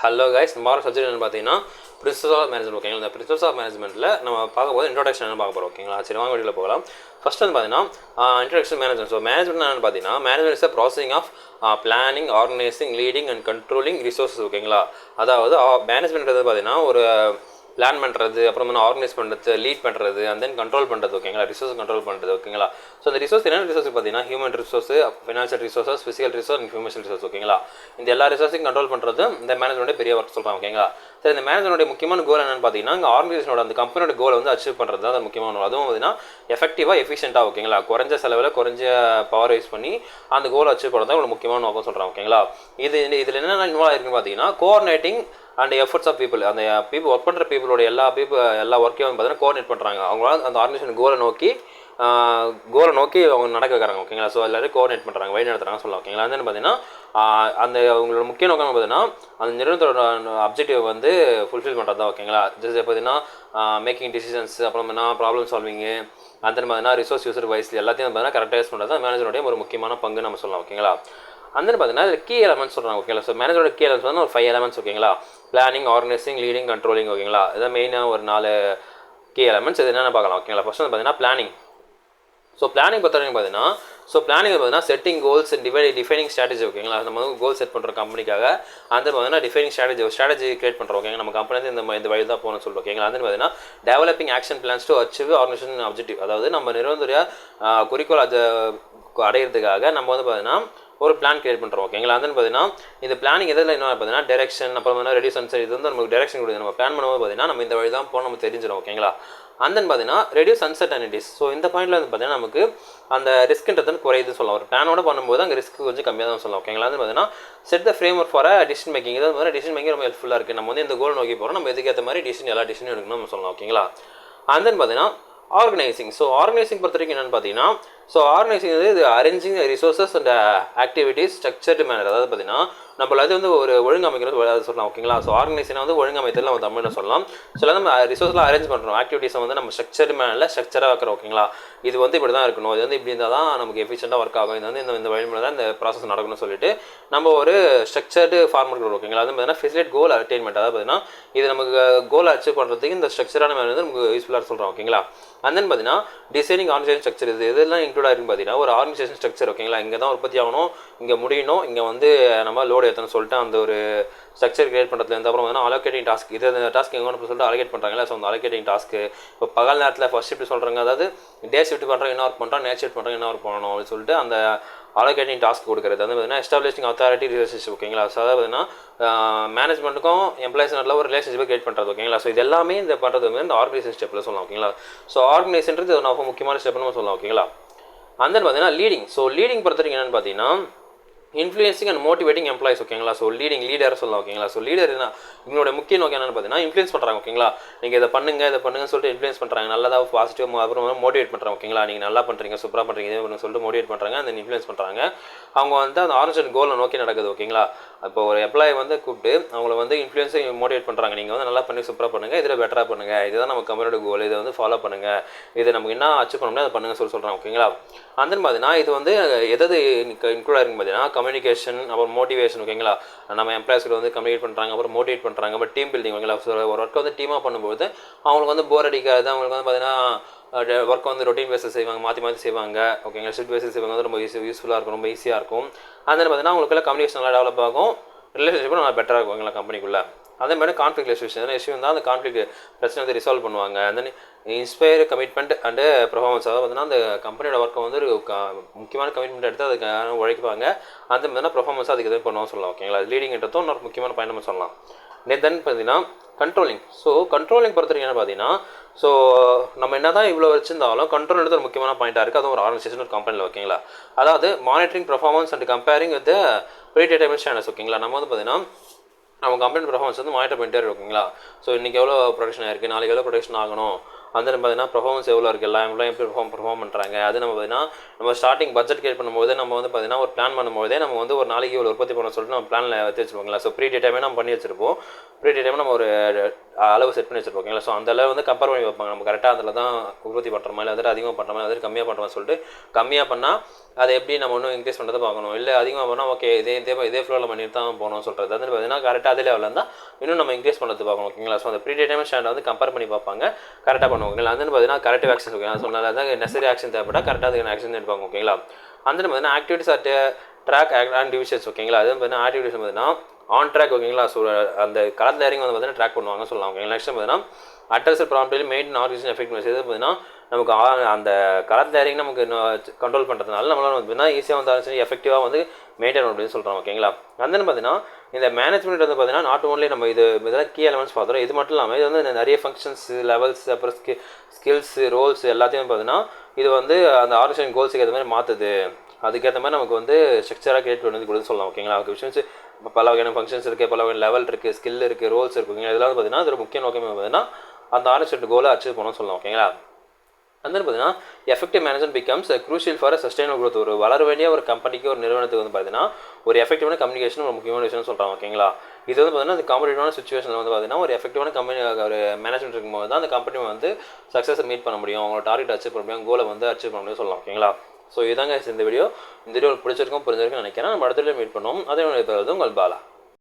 Hello guys, இந்த மாதிரி subject என்ன பார்த்தீங்கன்னா பிரின்சிபல்ஸ் ஆஃப் மேனேஜ்மெண்ட். ஓகேங்களா, இந்த பிரின்சிபல்ஸ் ஆஃப் மேனேஜ்மெண்ட்டில் நம்ம பார்க்க போது இன்ட்ரோடக்ஷன் என்ன பார்க்க போகிறோம். ஓகேங்களா, சரி வாங்க வீடியோவில் போகலாம். ஃபர்ஸ்ட் வந்து பார்த்தீங்கன்னா இன்ட்ரோடக்ஷன் மேனேஜ்மெண்ட். ஸோ மேனேஜ்மெண்ட் என்னன்னு பார்த்தீங்கன்னா management is processing of planning, organising, leading and controlling resources. ஓகேங்களா, அதாவது மேனேஜ்மெண்ட் பார்த்தீங்கன்னா ஒரு பிளான் பண்ணுறது, அப்புறம் வந்து ஆர்கனைஸ் பண்ணுறது, லீட் பண்ணுறது, அண்ட் தென் கண்ட்ரோல் பண்ணுறது. ஓகேங்களா, ரிசோர்ஸ் கண்ட்ரோல் பண்ணுறது. ஓகேங்களா, ஸோ அந்த ரிசோர்ஸ் என்னென்ன ரிசோர்ஸ் பார்த்தீங்கன்னா human resource, financial resources, physical resource, information resource. ஓகேங்களா, இந்த எல்லா ரிசோர்ஸையும் கண்ட்ரோல் பண்ணுறது இந்த மேனேஜ்மெண்ட் பெரிய ஒர்க் சொல்கிறாங்க. ஓகேங்களா, சரி இந்த மேனேஜ்மெண்ட் முக்கியமான கோல் என்னன்னு பார்த்தீங்கன்னா இந்த ஆர்கனைசேஷனோட அந்த கம்பெனியோட கோலை வந்து அச்சீவ் பண்ணுறது தான் அது முக்கியமான. அதுவும் பார்த்தீங்கன்னா எஃபெக்டிவாக எஃபிஷியண்டாக. ஓகேங்களா, குறைஞ்ச செலவில் குறைஞ்ச பவர் யூஸ் பண்ணி அந்த கோலை அச்சீவ் பண்ணுறது தான் உங்களுக்கு முக்கியமான நோக்கம் சொல்கிறாங்க. ஓகேங்களா, இதில் என்னென்ன இன்வால்வ் ஆயிருக்குன்னு பார்த்தீங்கன்னா coordinating and efforts of people. அந்த பீப்புள் ஒர்க் பண்ணுற பீப்புளோட எல்லா ஒர்க்கையும் வந்து பார்த்தீங்கன்னா கோஆர்டினேட் பண்ணுறாங்க. அவங்களால அந்த ஆர்கனைசேஷன் கோலை நோக்கி அவங்க நடக்க வைக்கிறாங்க. ஓகேங்களா, ஸோ எல்லாரும் கோஆர்டினேட் பண்ணுறாங்க, வழி நடத்துறாங்க சொல்லலாம். ஓகேங்களா, அதுன்னு பார்த்தீங்கன்னா அந்த அவங்களோட முக்கிய நோக்கம் பார்த்தீங்கன்னா அந்த நிறுவனத்தோட அப்ஜெக்டிவ் வந்து ஃபுல்ஃபில் பண்ணுறது தான். ஓகேங்களா, ஜஸ்ட் பார்த்தீங்கன்னா மேக்கிங் டிசிஷன்ஸ், அப்புறம் பார்த்தீங்கன்னா ப்ராப்ளம் சால்விங்கு, அந்த பார்த்தீங்கன்னா ரிசோர்ஸ் யூசர் வைஸ்லி எல்லாத்தையும் பார்த்தீங்கன்னா கரெக்டாக யூஸ் பண்ணுறது தான் மேனேஜருடைய ஒரு முக்கியமான பங்கு நம்ம சொல்லலாம். ஓகேங்களா, அந்த பார்த்தீங்கன்னா கீ எலமெண்ட்ஸ் சொல்கிறாங்க. ஓகேங்களா, ஸோ மேனேஜரோட கீ எலமெண்ட்ஸ் வந்து ஒரு 5 எலமெண்ட்ஸ். ஓகேங்களா, பிளானிங், ஆர்கனைசிங், லீடிங், கண்ட்ரோலிங். ஓகேங்களா, இதான் மெயினாக ஒரு 4 கீ எலமெண்ட்ஸ். இது என்னென்ன பார்க்கலாம். ஓகேங்களா, ஃபர்ஸ்ட் வந்து பார்த்தீங்கன்னா பிளானிங். ஸோ பிளானிங் பொறுத்தவரைக்கும் பார்த்தீங்கன்னா setting goals and defining strategy. ஓகேங்களா, நம்ம வந்து கோல் செட் பண்ணுற கம்பெனிக்காக அந்த பார்த்தீங்கன்னா டிஃபைனிங் ஸ்ட்ராட்டஜி கிரியேட் பண்ணுறோம். ஓகேங்க, நம்ம கம்பெனி இந்த வழி தான் போகணும்னு சொல்லுவோம். ஓகேங்களா, அது பார்த்தீங்கன்னா developing action plans to achieve organisation objective. அதாவது நம்ம நிறுவனத்துடைய குறிக்கோள் அடையிறதுக்காக நம்ம வந்து பார்த்தீங்கன்னா ஒரு பிளான் கிரியேட் பண்ணுறோம். ஓகேங்களா, அதுன்னு பார்த்தீங்கன்னா இந்த பிளானிங் எதில் என்ன பார்த்தீங்கன்னா டைரக்ஷன், அப்புறம் வந்து ரெடியூஸ் அன்சர், இது வந்து நமக்கு டைரக்ஷன் கொடுக்குது. நம்ம பிளான் பண்ணும்போது பார்த்தீங்கன்னா நம்ம இந்த வழி தான் போகணும் நம்ம தெரிஞ்சிடும். ஓகேங்களா, அண்ட் தென் பார்த்தீங்கன்னா ரெடியூஸ் அன்சர்டனிட்டிஸ். ஸோ இந்த பாயிண்ட்ல வந்து பார்த்தீங்கன்னா நமக்கு அந்த ரிஸ்க்ன்றது குறையுதுன்னு சொல்லலாம். ஒரு பிளானோட பண்ணும்போது அங்கே ரிஸ்க் கொஞ்சம் கம்மியாக தான் சொல்லலாம். ஓகேங்களா, அது பார்த்தீங்கன்னா set the frame work for decision making. இது வந்து டிசிஷன் மேக்கிங் ரொம்ப ஹெல்ப்ஃபுல்லாக இருக்குது. நம்ம வந்து இந்த கோல் நோக்கி போகிறோம், நம்ம இதுக்கேற்ற மாதிரி எல்லா டிசிஷனும் எடுக்கணும்னு நம்ம சொல்லலாம். ஓகேங்களா, அண்ட் தென் பார்த்தீங்கன்னா ஆர்கனைசிங். ஸோ ஆர்கனைசிங் பொறுத்த வரைக்கும் என்னென்னு பார்த்தீங்கன்னா ஆர்கனைசிங் வந்து இது arranging resources and activities structured manner. அதாவது பார்த்தீங்கன்னா நம்மள அது வந்து ஒரு ஒழுங்கமைக்கிறது சொல்லலாம். ஓகேங்களா, ஸோ ஆர்கனைசேஷன் வந்து ஒழுங்கமைத்தல் நம்ம தமிழில் சொல்லலாம். ஸோ நம்ம ரிசோர்ஸ்லாம் அரேஞ்ச் பண்ணுறோம், ஆக்டிவிட்டீஸை வந்து நம்ம ஸ்ட்ரக்சர்டு மேனரில் ஸ்ட்ரக்சராக வைக்கிறோம். ஓகேங்களா, இது வந்து இப்படி தான் இருக்கணும், இது வந்து இப்படி இருந்தால் தான் நமக்கு எஃபிஷியண்டாக ஒர்க் ஆகும், இது வந்து இந்த வழிமுறை தான் இந்த ப்ராசஸ் நடக்கணும்னு சொல்லிட்டு நம்ம ஒரு ஸ்ட்ரக்சர்டு ஃபார்மேட் கொடுக்குறோம். ஓகேங்களா, அது பார்த்தீங்கன்னா ஃபெசிலிட்டேட் கோல் அட்டைன்மெண்ட். அதாவது பார்த்தீங்கன்னா இது நமக்கு கோல் அச்சீவ் பண்ணுறதுக்கு இந்த ஸ்ட்ரக்சரான மேனர் வந்து நமக்கு யூஸ்ஃபுல்லாக சொல்கிறோம். ஓகேங்களா, அண்ட் தென் பார்த்தீங்கன்னா டிசைனிங் ஆர்கனைசேஷன் ஸ்ட்ரக்சர். இதெல்லாம் இன்க்ளூட் ஆகிருக்குன்னு பார்த்தீங்கன்னா ஒரு ஆர்கனைசேஷன் ஸ்ட்ரக்சர். ஓகேங்களா, இங்கே தான் உற்பத்தி ஆகணும், இங்கே முடியணும், இங்கே வந்து நம்ம லோடு ஏற்றணும் சொல்லிட்டு அந்த ஒரு ஸ்ட்ரக்சர் கிரியேட் பண்ணுறதுலேருந்து அப்புறம் வந்து அலோகேட்டிங் டாஸ்க். இது டாஸ்க் எங்கே சொல்லிட்டு அலோகேட் பண்ணுறாங்களா. ஸோ அந்த அலோகேட்டிங் டாஸ்க்கு இப்போ பகல் நேரத்தில் ஃபர்ஸ்ட் ஷிஃப்ட் சொல்கிறாங்க, அதாவது டே ஷிஃப்ட் பண்ணுறாங்க என்ன ஒர்க் பண்ணுறோம், நைட் ஷிஃப்ட் பண்ணுறாங்க என்ன ஒர்க் பண்ணணும் அப்படின்னு சொல்லிட்டு அந்த அலோகேட்டிங் டாஸ்க் கொடுக்குறது வந்து பார்த்தீங்கன்னா எஸ்டாப்ளிஷிங் அத்தாரிட்டி ரிலேஷன்ஷிப். ஓகேங்களா, ஸோ அதாவது பார்த்தீங்கன்னா மேனேஜ்மெண்ட்டுக்கும் எம்ப்ளாயிஸ் நல்ல ஒரு ரிலேஷன்ஷிப்பை கிரியேட் பண்ணுறது. ஓகேங்களா, ஸோ இது எல்லாமே இந்த பண்ணுறது வந்து இந்த ஆர்கனைசேஷன் ஸ்டெப்பில் சொல்லலாம். ஓகேங்களா, ஸோ ஆர்கனைசேஷன்றது ரொம்ப முக்கியமான ஸ்டெப்னு சொல்லலாம். ஓகேங்களா, அந்த பார்த்தீங்கன்னா லீடிங். ஸோ லீடிங் பொறுத்த வரைக்கும் என்னென்னு பார்த்தீங்கன்னா இன்ஃப்ளூயன்சிங் அண்ட் மோட்டிவேட்டிங் எம்ப்ளாயிஸ். ஓகேங்களா, ஸோ லீடர் சொல்லலாம். ஓகேங்களா, ஸோ லீடர் என்ன இவங்களோட முக்கிய நோக்கம் என்னென்னு பார்த்தீங்கன்னா இன்ஃப்ளூயன்ஸ் பண்ணுறாங்க. ஓகேங்களா, நீங்கள் இதை பண்ணுங்க சொல்லிட்டு இன்ஃப்ளூயன்ஸ் பண்ணுறாங்க, நல்லதாக பாசிட்டிவ், அப்புறம் மோட்டிவேட் பண்ணுறாங்க. ஓகேங்களா, நீங்கள் நல்லா பண்ணுறீங்க, சூப்பராக பண்ணுறீங்க, இதே சொல்லிட்டு மோட்டிவேட் பண்ணுறாங்க, அந்த இன்ஃப்ளூயன்ஸ் பண்ணுறாங்க. அவங்க வந்து அந்த ஆர்கனைசேஷன் கோலை நோக்கி நடக்குது. ஓகேங்களா, இப்போ ஒரு எம்ப்ளாயி வந்து கூப்பிட்டு அவங்கள வந்து இன்ஃப்ளூயன்ஸை மோட்டிவேட் பண்ணுறாங்க, நீங்கள் வந்து நல்லா பண்ணி சூப்பராக பண்ணுங்கள், இதில் பெட்டராக பண்ணுங்கள், இதுதான் நம்ம கம்பெனியோட கோல், இதை வந்து ஃபாலோ பண்ணுங்கள், இதை நமக்கு என்ன அச்சீவ் பண்ணணும்னா அதை பண்ணுங்க சொல்கிறாங்க. ஓகேங்களா, அந்த பார்த்தீங்கன்னா இது வந்து எதாவது இன்க்ளூட் ஆகிருக்கு பார்த்தீங்கன்னா கம்யூனிகேஷன், அப்புறம் மோட்டிவேஷன். ஓகேங்களா, நம்ம எம்ப்ளாயிஸ்க்கு வந்து கம்யூனிகேட் பண்ணுறாங்க, அப்புறம் மோட்டிவேட் பண்ணுறாங்க, அப்புறம் டீம் பில்டிங். ஓகேங்களா, ஒரு ஒர்க்கை வந்து டீமாக பண்ணும்போது அவங்களுக்கு வந்து போர் அடிக்காது, அவங்களுக்கு வந்து பார்த்தீங்கன்னா ஒர்க்கை வந்து ரொட்டீன் பேஸில் செய்வாங்க, மாற்றி செய்வாங்க. ஓகேங்களா, ஷிஃப்ட் பேஸில் செய்வாங்க, வந்து ரொம்ப யூஸ்ஃபுல்லாக இருக்கும், ரொம்ப ஈஸியாக இருக்கும். அந்த பார்த்தீங்கன்னா அவங்களுக்குள்ள கம்யூனிகேஷன் நல்லா டெவலப் ஆகும், ரிலேஷன்ஷிப்பும் நல்லா பெட்டராக இருக்கும். ஓகேங்களா, கம்பெனிக்குள்ளே அதே மாதிரி கான்ஃப்ளிக்ட் ரெசல்யூஷன் இஷ்யூ தான் அந்த கான்ஃப்ளிக்ட் பிரச்சனை வந்து ரிசால்வ் பண்ணுவாங்க. அந்த இன்ஸ்பயர் கமிட்மெண்ட் அண்டு பெர்ஃபார்மன்ஸ். அதாவது பார்த்தீங்கன்னா அந்த கம்பெனியோட ஒர்க்கை வந்து ஒரு முக்கியமான கமிட்மெண்ட் எடுத்து அதுக்கு உழைப்பாங்க. அந்த பார்த்தீங்கன்னா பெர்ஃபார்மன்ஸ் அதுக்கு எதுவும் பண்ணுவோம் சொல்லலாம். ஓகேங்களா, லீடிங்ன்றதும் இன்னொரு முக்கியமான பாயிண்ட் நம்ம சொல்லலாம். தென் பார்த்தீங்கன்னா கண்ட்ரோலிங். ஸோ கண்ட்ரோலிங் பொறுத்த வரைக்கும் என்ன பார்த்தீங்கன்னா ஸோ நம்ம என்ன தான் இவ்வளோ வச்சிருந்தாலும் கண்ட்ரோல்ன்றது ஒரு முக்கியமான பாயிண்ட்டாக இருக்குது. அதுவும் ஒரு ஆர்கனைசேஷன் ஒரு கம்பெனியில். ஓகேங்களா, அதாவது monitoring performance and comparing with predictable standards. ஓகேங்களா, நம்ம வந்து பார்த்தீங்கன்னா நம்ம கம்பெனி பெர்ஃபார்மன்ஸ் வந்து மானிட்டர் பண்ணிட்டே இருக்கும். ஓகேங்களா, ஸோ இன்றைக்கி எவ்வளோ ப்ரொடக்ஷன் ஆகிருக்கு, நாளைக்கு எவ்வளோ ப்ரொடக்ஷன் ஆகணும், அந்த பார்த்தீங்கன்னா பெர்ஃபார்மன்ஸ் எவ்வளோ இருக்குது, எல்லா எம்ப்ளாயும் எப்படி பெர்ஃபார்ம் பண்ணுறாங்க. அது நம்ம பார்த்தீங்கன்னா நம்ம ஸ்டார்டிங் பட்ஜெட் கிரியேட் பண்ணும்போது நம்ம வந்து பார்த்தீங்கன்னா ஒரு பிளான் பண்ணும்போதே நம்ம வந்து ஒரு நாளைக்கு ஒரு உற்பத்தி பண்ண சொல்லிட்டு நம்ம பிளானில் வச்சு வச்சுருப்போங்களா. ஸோ ப்ரீ டேட்டாமே நம்ம பண்ணி வச்சிருப்போம். ப்ரீ டேட்டாமே நம்ம ஒரு அளவு செட் பண்ணி வச்சிருப்போம் ஓகேங்களா. ஸோ அந்த அளவு வந்து கம்பேர் பண்ணி வைப்பாங்க, நம்ம கரெக்டாக அதில் தான் உற்பத்தி பண்ணுற மாதிரி, அதில் அதிகமாக பண்ணுற மாதிரி, அதில் கம்மியாக பண்ணுற சொல்லிட்டு கம்மியாக பண்ணால் அதை எப்படி நம்ம இன்னும் இன்க்ரீஸ் பண்ணுறதை பார்க்கணும். இல்லை அதிகமாக பண்ணால் ஓகே இதே ஃப்ளோவில் பண்ணிட்டு தான் போகணும்னு சொல்கிறது. அது பார்த்தீங்கன்னா கரெக்டாக அதே லெவலில் இருந்தால் இன்னும் நம்ம இன்க்ரீஸ் பண்ணுறது பார்க்கணும் ஓகேங்களா. ஸோ அந்த ப்ரீ டேட்டாமே ஸ்டாண்டை வந்து கம்பேர் பண்ணி பார்ப்பாங்க, கரெக்டாக பண்ணுவோம் ஓகேங்களா. அது பார்த்தீங்கன்னா கரெக்டிவ் ஆக்ஷன் ஓகேங்களா. சொன்னால தான் நெசரி ஆக்ஷன் தேவைப்பட்டால் கரெக்டாக அதுக்கு ஆக்ஷன் எடுப்பாங்க ஓகேங்களா. அந்த பார்த்தீங்கன்னா activities at track and divisions ஓகேங்களா. அது பார்த்தீங்கன்னா ஆக்டிவிட்டிஸ் பார்த்தீங்கன்னா ஆன் ட்ராக் ஓகேங்களா. ஸோ அந்த கலர் லேரிங் வந்து பார்த்தீங்கன்னா ட்ராக் பண்ணுவாங்க சொல்லலாம் ஓகேங்களா. நெக்ஸ்ட் பார்த்தீங்கன்னா address promptly main organisation effectiveness. இது பார்த்தீங்கன்னா நமக்கு அந்த கலர் லேரிங் நமக்கு கண்ட்ரோல் பண்ணுறதுனால நம்மளால் வந்து பார்த்தீங்கன்னா ஈஸியாக வந்து எஃபெக்டிவாக வந்து மெயின்டைன் அப்படின்னு சொல்கிறோம் ஓகேங்களா. அந்த பார்த்தீங்கன்னா இந்த மேனேஜ்மெண்ட் வந்து பார்த்தீங்கன்னா நாட் ஓன்லி நம்ம இதெல்லாம் கீ எலமெண்ட்ஸ் பார்த்துறோம். இது மட்டும் இல்லாமல் இது வந்து நிறைய ஃபங்க்ஷன்ஸ் லெவல்ஸ் அப்புறம் ஸ்கில்ஸ் ரோல்ஸ் எல்லாத்தையும் பார்த்தீங்கன்னா இது வந்து அந்த ஆர்கனைசேஷன் கோல்ஸுக்கு ஏற்ற மாதிரி மாற்றுது. அதுக்கேற்ற மாதிரி நமக்கு வந்து ஸ்ட்ரக்சராக கிரியேட் பண்ணி கொடுத்து சொல்லலாம் ஓகேங்களா. அதுக்கு விஷயம்ஸ் இப்போ பல வகையான ஃபங்க்ஷன்ஸ் இருக்குது, பல வகையான லெவல் இருக்குது, ஸ்கில் இருக்குது, ரோல்ஸ் இருக்குங்க. இதெல்லாம் பார்த்தீங்கன்னா அதோட முக்கிய நோக்கமே பார்த்தீங்கன்னா அந்த ஆர்கனைசேஷன் கோலை அச்சீவ் பண்ணணும்னு சொல்லலாம் ஓகேங்களா. அந்த பார்த்தீங்கன்னா effective management becomes crucial for sustainable growth. ஒரு வளர வேண்டிய ஒரு கம்பெனிக்கு ஒரு நிறுவனத்துக்கு வந்து பார்த்தீங்கன்னா ஒரு எஃபெக்டிவான கம்யூனிகேஷன் ஒரு முக்கியமான விஷயம்னு சொல்கிறாங்க ஓகேங்களா. இது வந்து பார்த்தீங்கன்னா அந்த காம்படிட்டிவான சுச்சுவேஷனில் வந்து பார்த்தீங்கன்னா ஒரு எஃபெக்டிவான கம்பெனி ஒரு மேனேஜ்மெண்ட் இருக்கும்போது தான் அந்த கம்பெனி வந்து சக்ஸஸை மீட் பண்ண முடியும், அவங்களோட டார்கெட் அச்சீவ் பண்ண முடியும், கோலை வந்து அச்சீவ் பண்ண முடியும் சொல்லலாம் ஓகேங்களா. ஸோ இதாங்க இந்த வீடியோ பிடிச்சிருக்கும் புரிஞ்சிருக்குன்னு நினைக்கிறேன். நம்ம அடுத்த வீடியோ மீட் பண்ணுவோம். அதே உங்கள் பாலா.